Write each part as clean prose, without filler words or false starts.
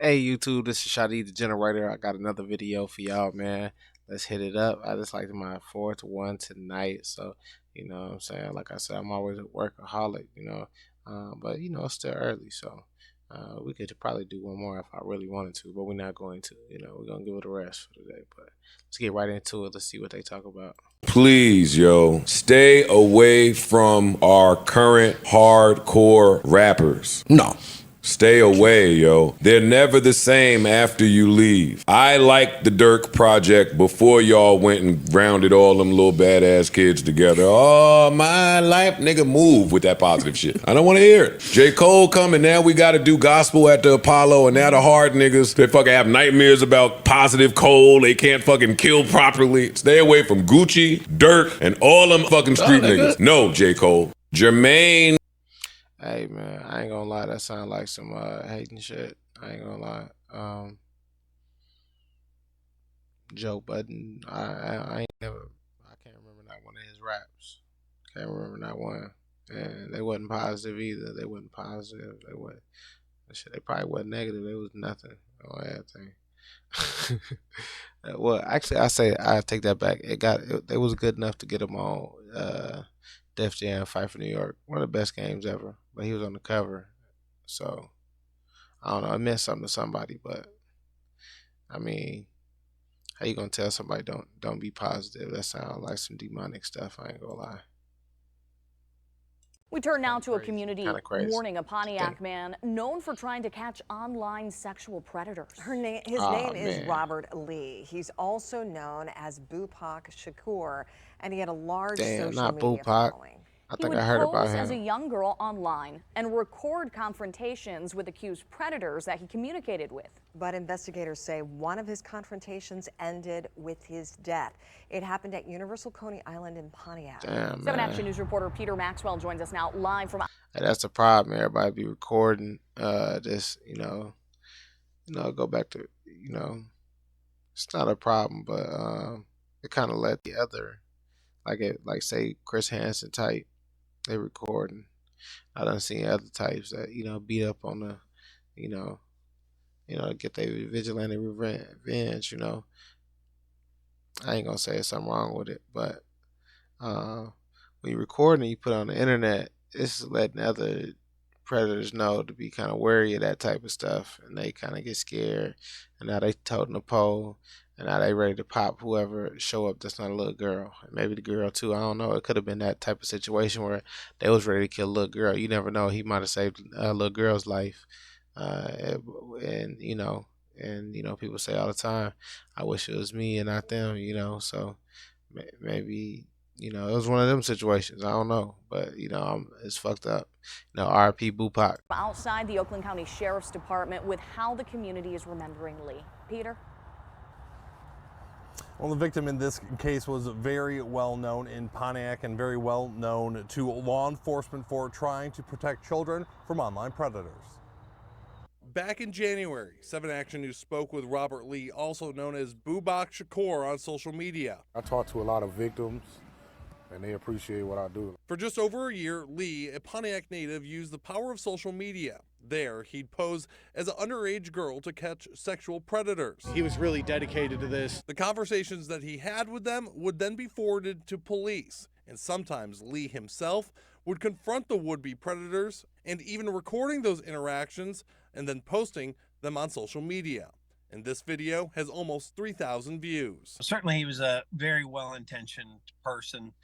Hey YouTube, this is Shadi the Generator. I got another video for y'all, man. Let's hit it up. I just like my fourth one tonight. So, you know what I'm saying? Like I said, I'm always a workaholic, but it's still early, so we could probably do one more if I really wanted to, but we're not going to. We're gonna give it a rest for today. But let's get right into it. Let's see what they talk about. Please, yo, stay away from our current hardcore rappers. No. Stay away, yo. They're never the same after you leave. I liked the Dirk project before y'all went and rounded all them little badass kids together. Oh, my life, nigga, move with that positive shit. I don't want to hear it. J. Cole coming, now we got to do gospel at the Apollo, and now the hard niggas, they fucking have nightmares about positive Cole. They can't fucking kill properly. Stay away from Gucci, Dirk, and all them fucking street niggas. No, J. Cole. Jmane. Hey man, I ain't gonna lie, that sound like some hating shit. I ain't gonna lie. Joe Budden, I ain't never, I can't remember not one of his raps. Can't remember not one. And they wasn't positive either. They wasn't positive. They wasn't. Shit, they probably wasn't negative. They was nothing on everything. Well, actually, I take that back. It was good enough to get him on Def Jam Fight for New York. One of the best games ever. But he was on the cover, so I don't know. It meant something to somebody, but I mean, how you gonna tell somebody don't be positive? That sounds like some demonic stuff. I ain't gonna lie. We turn now to a community warning a Pontiac Pontiac man known for trying to catch online sexual predators. His name is Robert Lee. He's also known as BooPac Shakur, and he had a large social media following. I think I heard about him. He would pose as a young girl online and record confrontations with accused predators that he communicated with. But investigators say one of his confrontations ended with his death. It happened at Universal Coney Island in Pontiac. Damn, 7 Action News reporter Peter Maxwell joins us now live from. Hey, that's the problem. Everybody be recording. This, go back to, it's not a problem, but it kind of let the other, like say Chris Hansen type. They recording. I done seen other types that beat up on the, get their vigilante revenge. I ain't gonna say there's something wrong with it, but when you recording, you put it on the internet. It's letting other predators know to be kind of wary of that type of stuff, and they kind of get scared, and now they toting the pole. And now they ready to pop whoever show up that's not a little girl. Maybe the girl too. I don't know. It could have been that type of situation where they was ready to kill a little girl. You never know. He might have saved a little girl's life. And people say all the time, I wish it was me and not them, So maybe, it was one of them situations. I don't know. But, it's fucked up. RP BooPac. Outside the Oakland County Sheriff's Department with how the community is remembering Lee. Peter? Well, the victim in this case was very well known in Pontiac and very well known to law enforcement for trying to protect children from online predators. Back in January, 7 Action News spoke with Robert Lee, also known as BooPac Shakur, on social media. I talk to a lot of victims, and they appreciate what I do. For just over a year, Lee, a Pontiac native, used the power of social media. There, he'd pose as an underage girl to catch sexual predators. He was really dedicated to this. The conversations that he had with them would then be forwarded to police, and sometimes Lee himself would confront the would-be predators and even recording those interactions and then posting them on social media. And this video has almost 3,000 views. Certainly he was a very well-intentioned person,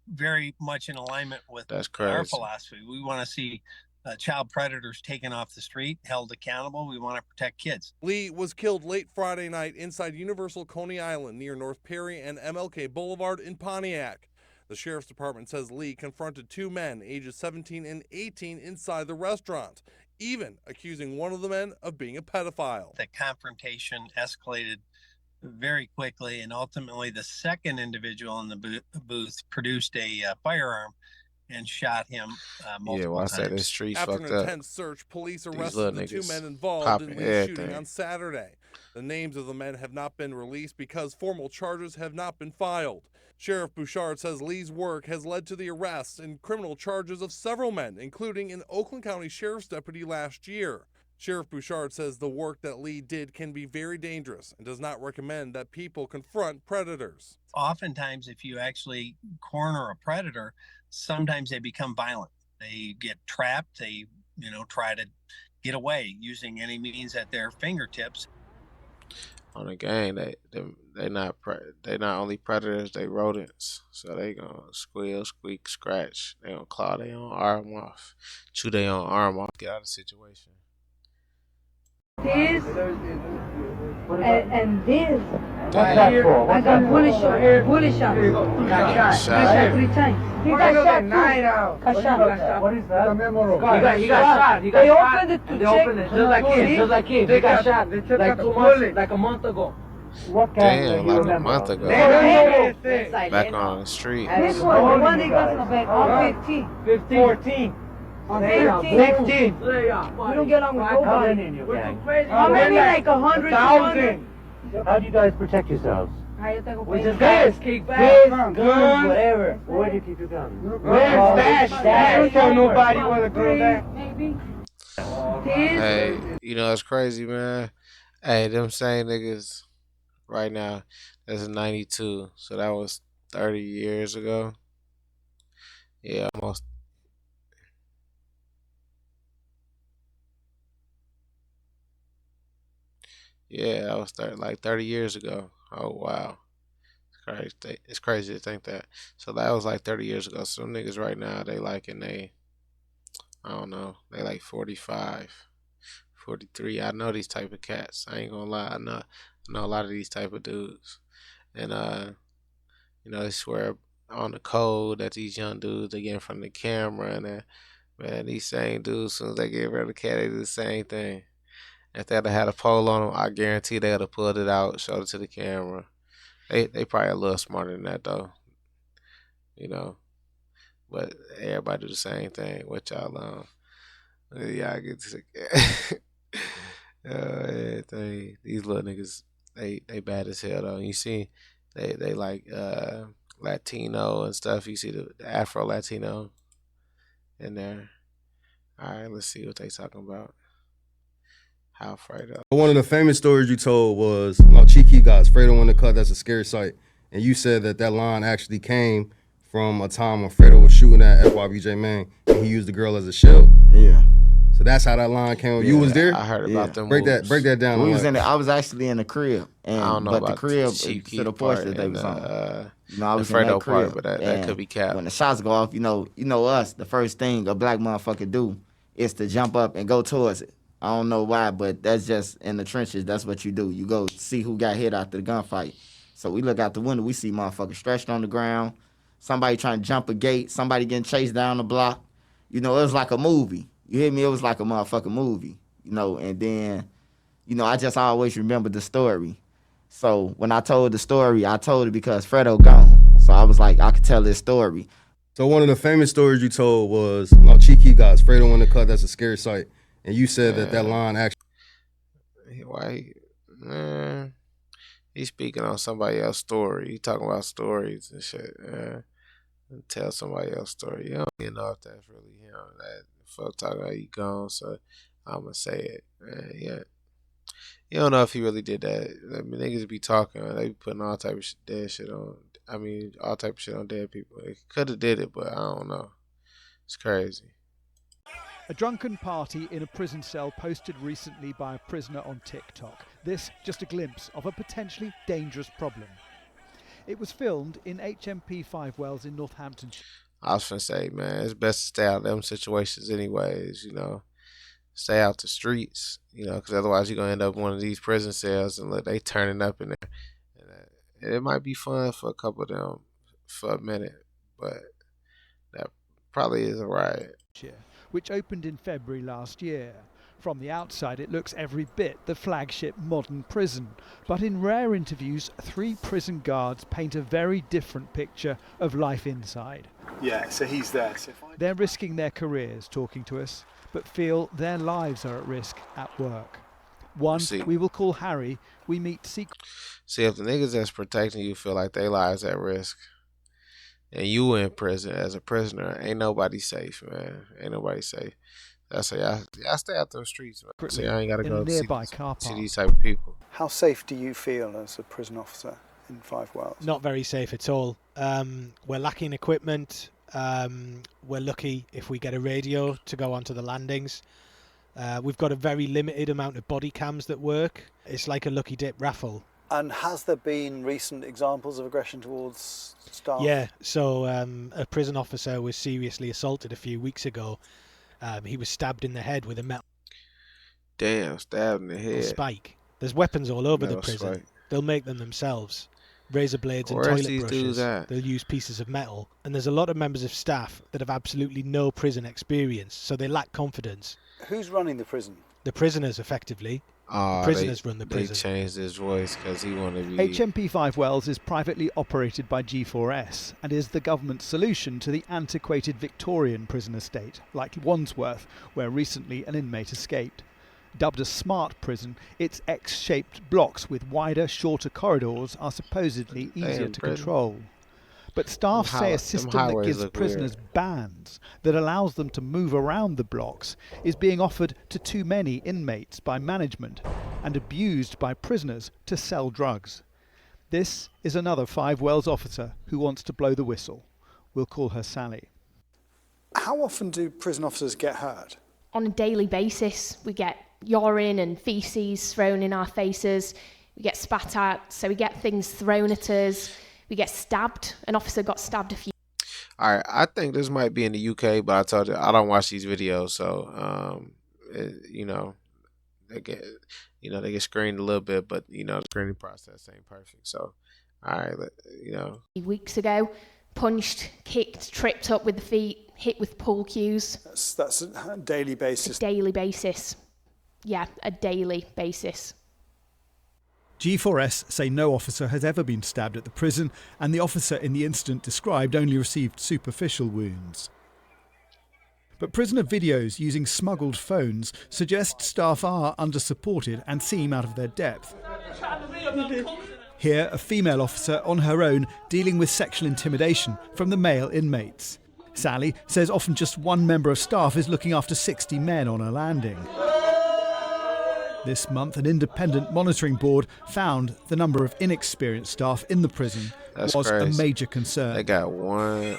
very much in alignment with our philosophy. We want to see child predators taken off the street, held accountable. We want to protect kids. Lee was killed late Friday night inside Universal Coney Island near North Perry and MLK Boulevard in Pontiac. The Sheriff's Department says Lee confronted two men, ages 17 and 18, inside the restaurant, even accusing one of the men of being a pedophile. The confrontation escalated very quickly, and ultimately the second individual in the booth produced a firearm and shot him multiple times. After an intense search, police arrested the two men involved in Lee's shooting on Saturday. The names of the men have not been released because formal charges have not been filed. Sheriff Bouchard says Lee's work has led to the arrests and criminal charges of several men, including an Oakland County Sheriff's deputy last year. Sheriff Bouchard says the work that Lee did can be very dangerous and does not recommend that people confront predators. Oftentimes, if you actually corner a predator, sometimes they become violent. They get trapped. They, try to get away using any means at their fingertips. On the game, they not only predators, they rodents. So they gonna squeal, squeak, scratch. They gonna claw their own arm off, chew their own arm off, get out of the situation. This and this. I got bullet shot. Got shot 3 times. He got shot. Got shot. What is that? He got shot. They opened it to check. Just like him. They got shot like 2 months, like a month ago. Damn, like a month ago. Back on the street. This one they got in the back on 15. 14. On 15. We don't get along with nobody. How many? Like 100, 200. How do you guys protect yourselves? We just keep guns, whatever. Where do you keep your guns? Stash. Don't nobody want to go there. Hey, it's crazy, man. Hey, them same niggas right now, that's 92. So that was 30 years ago. Yeah, almost. Yeah, that was 30 years ago. Oh wow, it's crazy to think that. So that was like 30 years ago. Some niggas right now they I don't know, they like 45, 43. I know these type of cats. I ain't gonna lie. I know a lot of these type of dudes, and they swear on the code that these young dudes they get in front of the camera, and then man, these same dudes, as soon as they get rid of the cat, they do the same thing. If they'd have had a pole on them, I guarantee they'd have pulled it out, showed it to the camera. They probably a little smarter than that though, But everybody do the same thing. What y'all y'all get sick. These little niggas, they bad as hell though. You see, they like Latino and stuff. You see the Afro Latino in there. All right, let's see what they talking about. How Fredo. One of the famous stories you told was Cheeky got Fredo in the cut. That's a scary sight. And you said that line actually came from a time when Fredo was shooting at FYB Jmane and he used the girl as a shield. Yeah. So that's how that line came. You was there? I heard about them. Break that down. I was actually in the crib. And, I don't know about the crib to the porch that they was on. I was in that crib. But that could be cap. When the shots go off, you know us, the first thing a black motherfucker do is to jump up and go towards it. I don't know why, but that's just in the trenches. That's what you do. You go see who got hit after the gunfight. So we look out the window. We see motherfuckers stretched on the ground. Somebody trying to jump a gate. Somebody getting chased down the block. It was like a movie. You hear me? It was like a motherfucking movie. And then, I just always remember the story. So when I told the story, I told it because Fredo gone. So I was like, I could tell this story. So one of the famous stories you told was Cheeky got Fredo in the cut. That's a scary sight. And you said that line actually. Why, man? He's speaking on somebody else's story. He talking about stories and shit. Tell somebody else's story. You don't even know if that's really him. That fuck talking about he gone, so I'm gonna say it. Yeah. You don't know if he really did that. I mean, niggas be talking. They be putting all type of dead shit on. I mean, all type of shit on dead people. It could have did it, but I don't know. It's crazy. A drunken party in a prison cell posted recently by a prisoner on TikTok. This just a glimpse of a potentially dangerous problem. It was filmed in HMP 5 Wells in Northamptonshire. I was finna say, man, it's best to stay out of them situations anyways, Stay out the streets, because otherwise you're going to end up in one of these prison cells and look, they turning up in there. And it might be fun for a couple of them for a minute, but that probably is a riot. Which opened in February last year. From the outside, it looks every bit the flagship modern prison. But in rare interviews, 3 prison guards paint a very different picture of life inside. Yeah, so he's there. They're risking their careers talking to us, but feel their lives are at risk at work. One, we will call Harry, we meet secret. See, if the niggas that's protecting you feel like their lives at risk, and you in prison as a prisoner, ain't nobody safe, man. Ain't nobody safe. That's why I stay out those streets. Man. So I ain't gotta in go a nearby see, car see park. these type of people. How safe do you feel as a prison officer in Five Wells? Not very safe at all. We're lacking equipment. We're lucky if we get a radio to go onto the landings. We've got a very limited amount of body cams that work. It's like a lucky dip raffle. And has there been recent examples of aggression towards staff? Yeah, so a prison officer was seriously assaulted a few weeks ago. He was stabbed in the head with a metal stabbed in the head. spike. There's weapons all over the prison. Spike. They'll make them themselves. Razor blades and toilet brushes. They'll use pieces of metal. And there's a lot of members of staff that have absolutely no prison experience, so they lack confidence. Who's running the prison? The prisoners, effectively. Prisoners run the prison. They changed his voice because he wanted to be... HMP 5 Wells is privately operated by G4S and is the government's solution to the antiquated Victorian prison estate, like Wandsworth, where recently an inmate escaped. Dubbed a smart prison, its X-shaped blocks with wider, shorter corridors are supposedly easier to control. But staff say a system that gives prisoners bands that allows them to move around the blocks is being offered to too many inmates by management and abused by prisoners to sell drugs. This is another 5 Wells officer who wants to blow the whistle. We'll call her Sally. How often do prison officers get hurt? On a daily basis, we get urine and feces thrown in our faces. We get spat at, so we get things thrown at us. We get stabbed. An officer got stabbed a few. All right, I think this might be in the UK, but I told you I don't watch these videos, so they get screened a little bit, but the screening process ain't perfect. So, all right, Weeks ago, punched, kicked, tripped up with the feet, hit with pull cues. That's a daily basis. A daily basis. Yeah, a daily basis. G4S say no officer has ever been stabbed at the prison, and the officer in the incident described only received superficial wounds. But prisoner videos using smuggled phones suggest staff are under-supported and seem out of their depth. Here, a female officer on her own dealing with sexual intimidation from the male inmates. Sally says often just one member of staff is looking after 60 men on a landing. This month, an independent monitoring board found the number of inexperienced staff in the prison was crazy. A major concern. They got one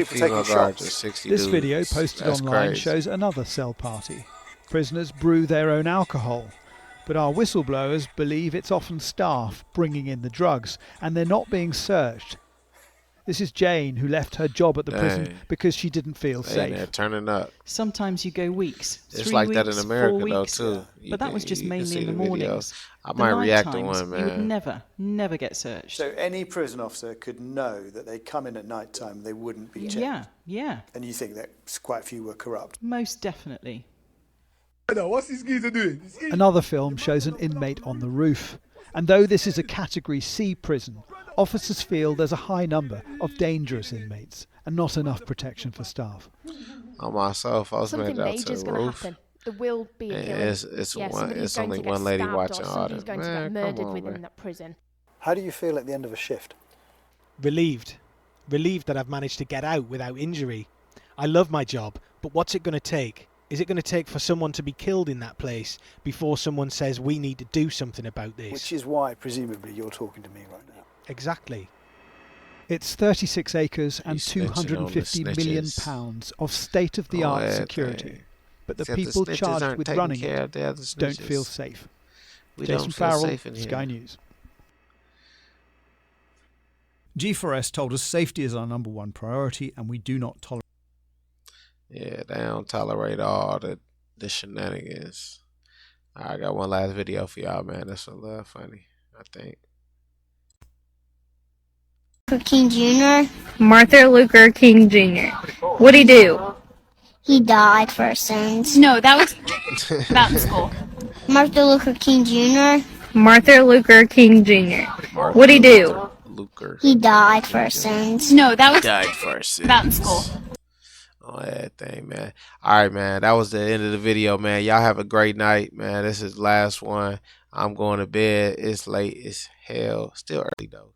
female guard to 60 This dudes. video posted online shows another cell party. Prisoners brew their own alcohol, but our whistleblowers believe it's often staff bringing in the drugs and they're not being searched. This is Jane, who left her job at the prison because she didn't feel safe. They're turning up. Sometimes you go weeks. It's like that in America, though, too. But that was just mainly in the mornings. I might react to one, man. You would never get searched. So any prison officer could know that they come in at night time, they wouldn't be checked. Yeah. And you think that quite a few were corrupt? Most definitely. What's this geezer doing? Another film shows an inmate on the roof. And though this is a Category C prison, officers feel there's a high number of dangerous inmates and not enough protection for staff. On myself, I was Something made out major to is the going to roof. happen. There will be a killing. It's only one lady watching all that. that. Going to get murdered within that prison. How do you feel at the end of a shift? Relieved that I've managed to get out without injury. I love my job, but what's it going to take? Is it going to take for someone to be killed in that place before someone says we need to do something about this? Which is why, presumably, you're talking to me right now. Exactly. It's 36 acres and £250 million of state-of-the-art security. But the people charged with running it don't feel safe. Jason Farrell, Sky News. G4S told us safety is our #1 priority and we do not tolerate. Yeah, they don't tolerate all the shenanigans. I got one last video for y'all, man. That's a little funny, I think. King Jr. Martin Luther King Jr. What'd he do? He died for his sins. No, that was about in school. Martin Luther King Jr. Martin Luther King Jr. What'd he do? He died for his sins. No, that was died for his sins. about in school. Oh, that thing, man. All right, man. That was the end of the video, man. Y'all have a great night, man. This is the last one. I'm going to bed. It's late. It's hell. Still early, though,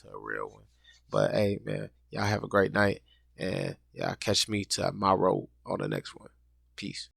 to a real one. But, hey, man, y'all have a great night. And y'all catch me to my road on the next one. Peace.